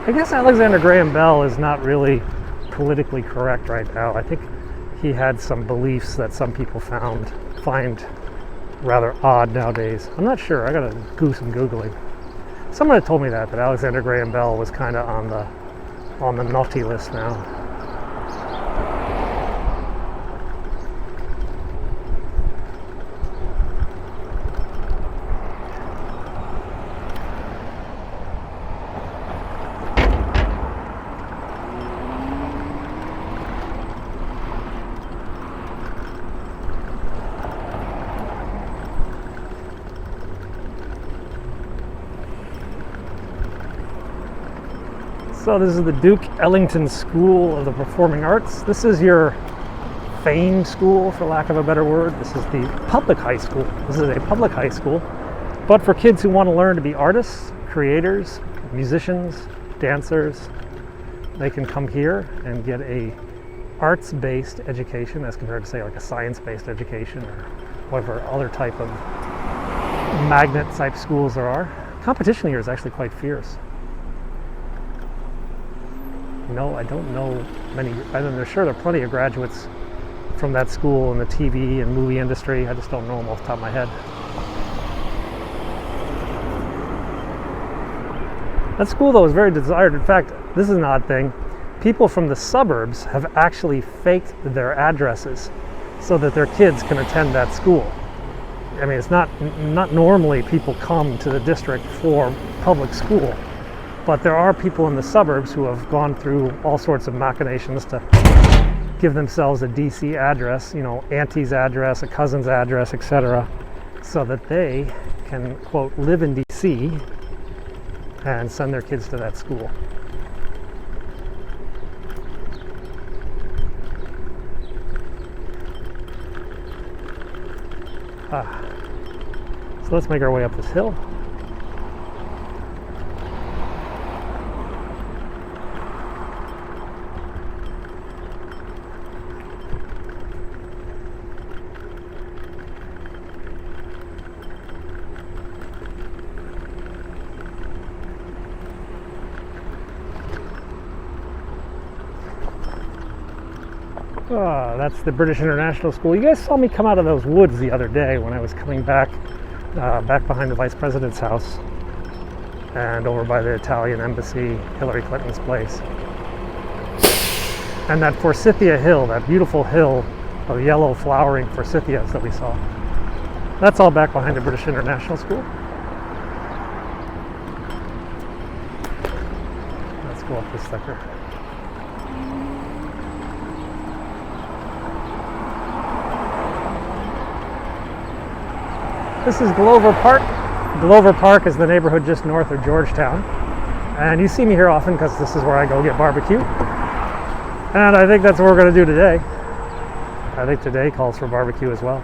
I guess Alexander Graham Bell is not really politically correct right now. I think he had some beliefs that some people find rather odd nowadays. I'm not sure. I gotta do some Googling. Someone had told me that Alexander Graham Bell was kind of on the naughty list now. So this is the Duke Ellington School of the Performing Arts. This is your famed school, for lack of a better word. This is the public high school. This is a public high school, but for kids who want to learn to be artists, creators, musicians, dancers, they can come here and get a arts-based education as compared to, say, like a science-based education or whatever other type of magnet-type schools there are. Competition here is actually quite fierce. No, I don't know many. I'm sure there are plenty of graduates from that school in the TV and movie industry. I just don't know them off the top of my head. That school, though, is very desired. In fact, this is an odd thing. People from the suburbs have actually faked their addresses so that their kids can attend that school. I mean, it's not normally people come to the district for public school. But there are people in the suburbs who have gone through all sorts of machinations to give themselves a DC address, you know, auntie's address, a cousin's address, etc., so that they can, quote, live in DC and send their kids to that school. So let's make our way up this hill. That's the British International School. You guys saw me come out of those woods the other day when I was coming back behind the Vice President's house and over by the Italian Embassy, Hillary Clinton's place. And that Forsythia Hill, that beautiful hill of yellow flowering forsythias that we saw. That's all back behind the British International School. Let's go up this sucker. This is Glover Park. Glover Park is the neighborhood just north of Georgetown. And you see me here often because this is where I go get barbecue. And I think that's what we're going to do today. I think today calls for barbecue as well.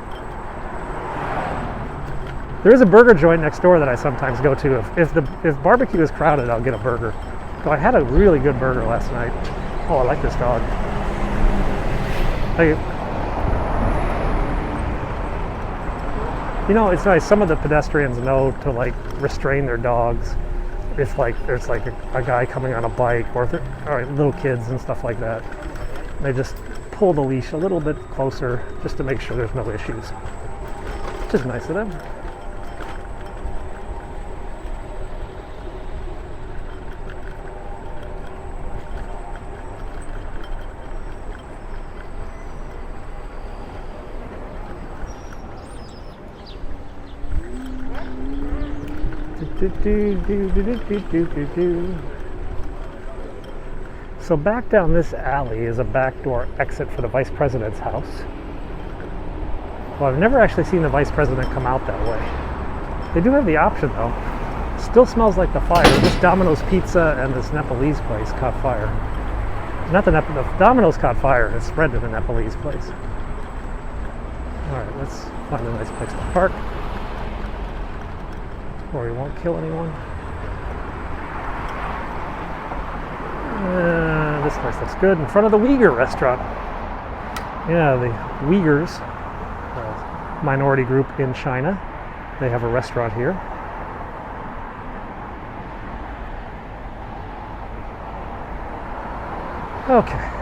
There is a burger joint next door that I sometimes go to. If barbecue is crowded, I'll get a burger. So I had a really good burger last night. Oh, I like this dog. You know, it's nice. Some of the pedestrians know to like restrain their dogs if like there's like a guy coming on a bike or little kids and stuff like that. They just pull the leash a little bit closer just to make sure there's no issues. Which is nice of them. So back down this alley is a backdoor exit for the vice president's house. Well, I've never actually seen the vice president come out that way. They do have the option though. Still smells like the fire. This Domino's Pizza and this Nepalese place caught fire. Not the Domino's caught fire. It spread to the Nepalese place. All right, let's find a nice place to park, or we won't kill anyone. This place looks good. In front of the Uyghur restaurant. Yeah, the Uyghurs, minority group in China. They have a restaurant here. Okay.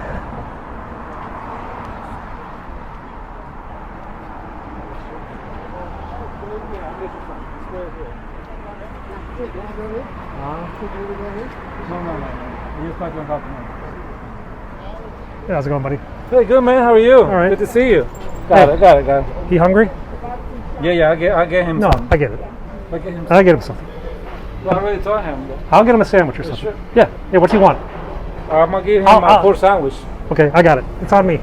Yeah, how's it going, buddy? Hey, good man. How are you? All right. Good to see you. Got it. He hungry? Yeah. I get him. No, some. I get it. I get him. I get him something. Well, I already told him. I'll get him a sandwich or something. Sure. Yeah. What's he want? I'm gonna give him I'll- a pork sandwich. Okay, I got it. It's on me. You?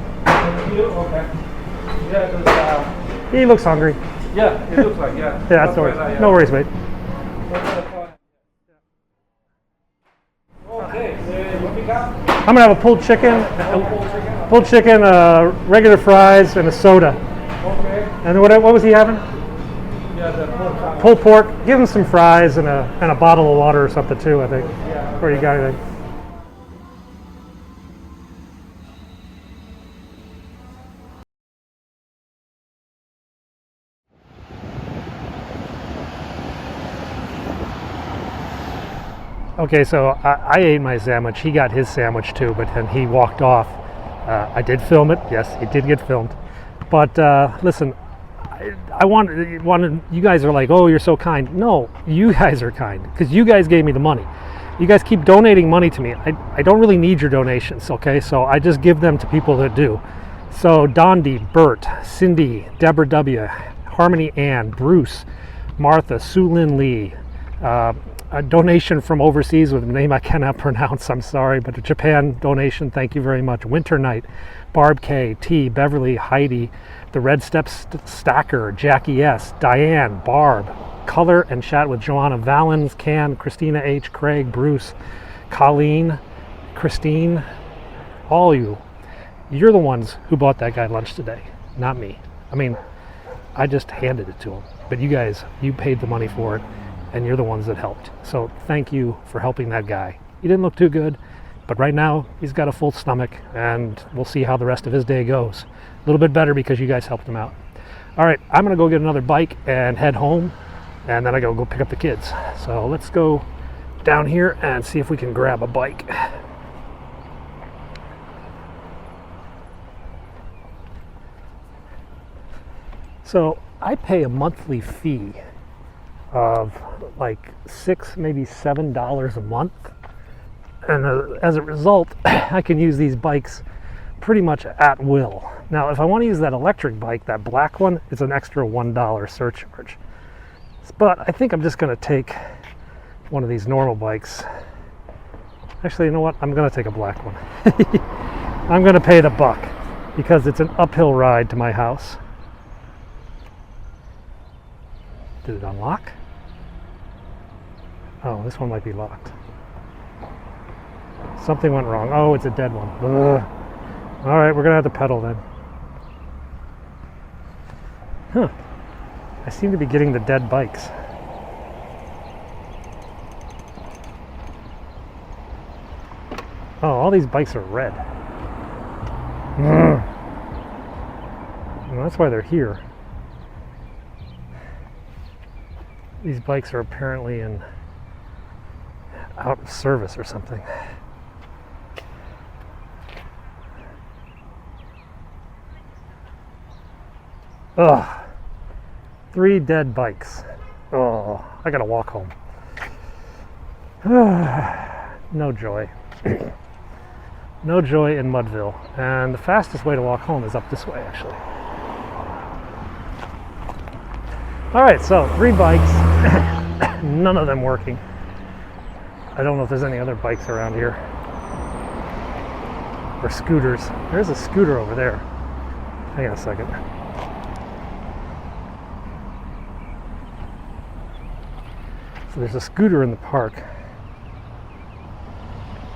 Okay. Yeah, 'cause, He looks hungry. yeah, it looks like Yeah, that's no why worries. No worries, mate. Okay. What we got? I'm gonna have a pulled chicken, regular fries, and a soda. Okay. And what was he having? Yeah, the pork sandwich. Pulled pork. Give him some fries and a bottle of water or something too. I think. Yeah. Or you got anything? Okay, so I ate my sandwich. He got his sandwich too, but then he walked off. I did film it. Yes, it did get filmed. But listen, I wanted. You guys are like, oh, you're so kind. No, you guys are kind because you guys gave me the money. You guys keep donating money to me. I don't really need your donations, okay? So I just give them to people that do. So Dondi, Bert, Cindy, Deborah W, Harmony Ann, Bruce, Martha, Sue Lynn Lee. A donation from overseas with a name I cannot pronounce, I'm sorry, but a Japan donation, thank you very much. Winter Night, Barb K, T, Beverly, Heidi, the Red Steps Stacker, Jackie S, Diane, Barb, Color and Chat with Joanna, Valens, Can, Christina H, Craig, Bruce, Colleen, Christine, all you. You're the ones who bought that guy lunch today, not me. I mean, I just handed it to him, but you guys, you paid the money for it. And you're the ones that helped. So thank you for helping that guy. He didn't look too good, but right now he's got a full stomach and we'll see how the rest of his day goes. A little bit better because you guys helped him out. All right, I'm gonna go get another bike and head home, and then I gotta go pick up the kids. So let's go down here and see if we can grab a bike. So I pay a monthly fee of like $6, maybe $7 a month, and as a result I can use these bikes pretty much at will. Now if I want to use that electric bike, that black one, it's an extra $1 surcharge, but I think I'm just going to take one of these normal bikes. Actually, you know what, I'm going to take a black one. I'm going to pay the buck because it's an uphill ride to my house. Did it unlock? Oh, this one might be locked. Something went wrong. Oh, it's a dead one. Ugh. All right, we're gonna have to pedal then. Huh. I seem to be getting the dead bikes. Oh, all these bikes are red. Well, that's why they're here. These bikes are apparently out of service or something. Ugh. 3 dead bikes. Oh, I gotta walk home. No joy. No joy in Mudville. And the fastest way to walk home is up this way, actually. All right, so 3 bikes, none of them working. I don't know if there's any other bikes around here. or scooters. There's a scooter over there. Hang on a second. So there's a scooter in the park.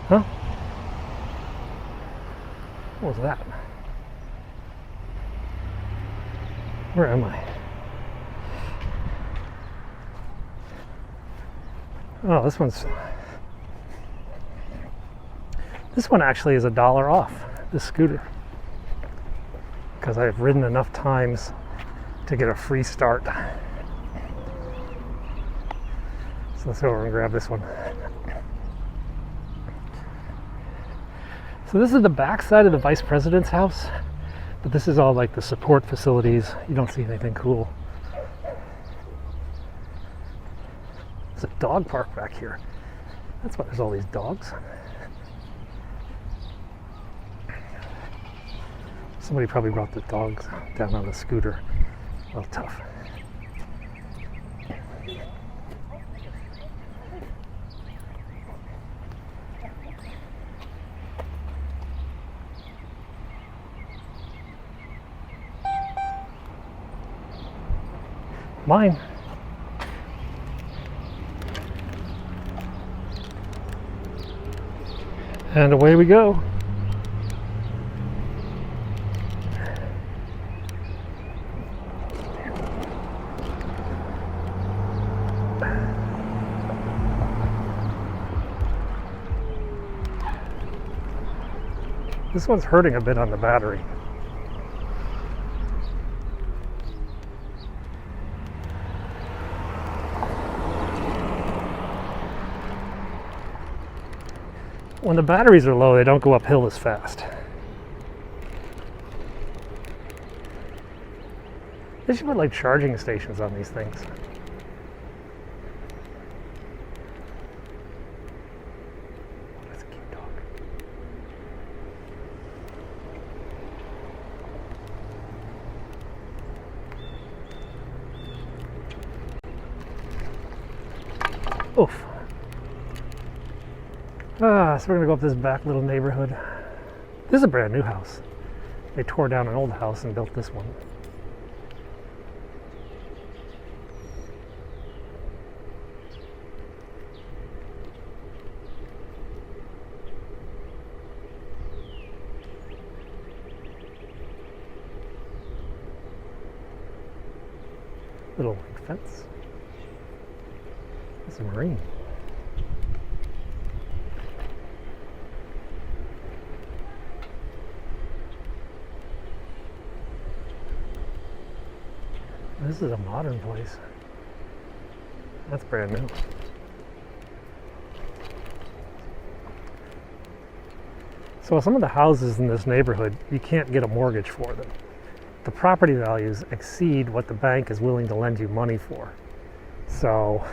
Huh? What was that? Where am I? Oh, this one actually is $1 off, this scooter, because I've ridden enough times to get a free start. So let's go over and grab this one. So this is the back side of the vice president's house, but this is all like the support facilities. You don't see anything cool. There's a dog park back here. That's why there's all these dogs. Somebody probably brought the dogs down on the scooter. A little tough. Mine. And away we go. This one's hurting a bit on the battery. When the batteries are low, they don't go uphill as fast. They should put like charging stations on these things. That's a cute dog. Oof. So we're gonna go up this back little neighborhood. This is a brand new house. They tore down an old house and built this one. Little white fence. It's a marine. This is a modern place. That's brand new. So some of the houses in this neighborhood, you can't get a mortgage for them. The property values exceed what the bank is willing to lend you money for. So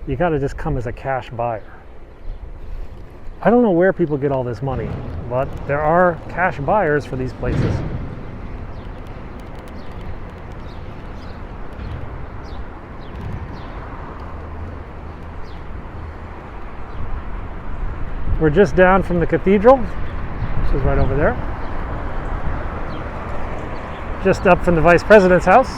you got to just come as a cash buyer. I don't know where people get all this money, but there are cash buyers for these places. We're just down from the cathedral, which is right over there. Just up from the vice president's house.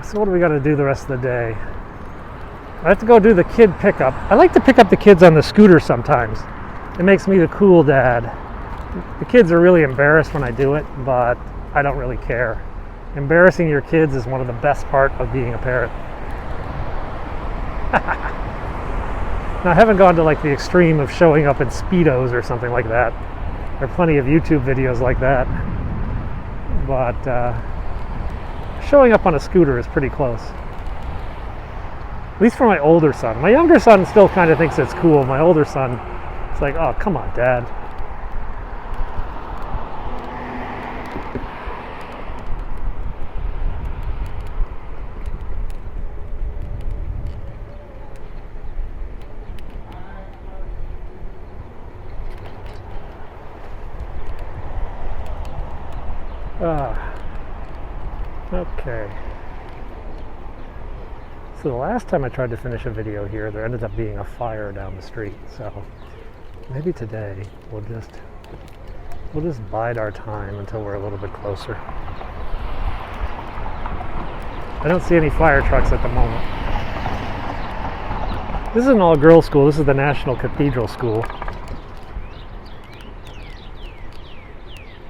So what do we got to do the rest of the day? I have to go do the kid pickup. I like to pick up the kids on the scooter sometimes. It makes me the cool dad. The kids are really embarrassed when I do it, but I don't really care. Embarrassing your kids is one of the best part of being a parent. Now I haven't gone to like the extreme of showing up in Speedos or something like that. There are plenty of YouTube videos like that. But showing up on a scooter is pretty close. At least for my older son. My younger son still kind of thinks it's cool. My older son, it's like, oh, come on, Dad. Okay. So the last time I tried to finish a video here, there ended up being a fire down the street. So maybe today we'll just bide our time until we're a little bit closer. I don't see any fire trucks at the moment. This is an all-girls school. This is the National Cathedral School.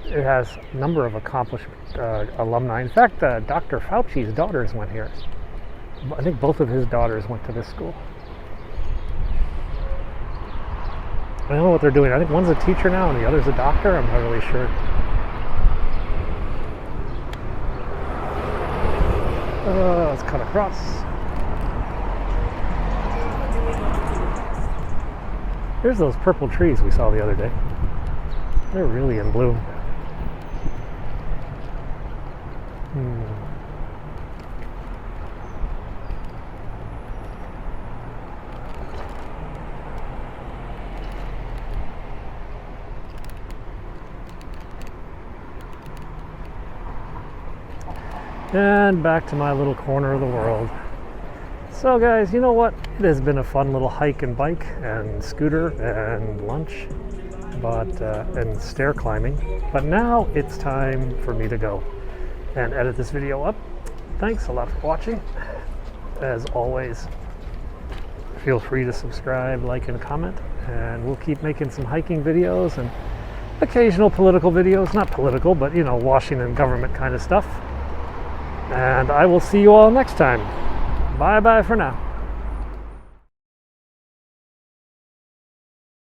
It has a number of accomplished alumni. In fact, Dr. Fauci's daughters went here. I think both of his daughters went to this school. I don't know what they're doing. I think one's a teacher now and the other's a doctor. I'm not really sure. Let's cut across. Here's those purple trees we saw the other day. They're really in bloom. And back to my little corner of the world. So guys, you know what? It has been a fun little hike and bike and scooter and lunch, and stair climbing. But now it's time for me to go and edit this video up. Thanks a lot for watching. As always, feel free to subscribe, like, and comment, and we'll keep making some hiking videos and occasional political videos. Not political, but you know, Washington government kind of stuff. And I will see you all next time. Bye bye for now.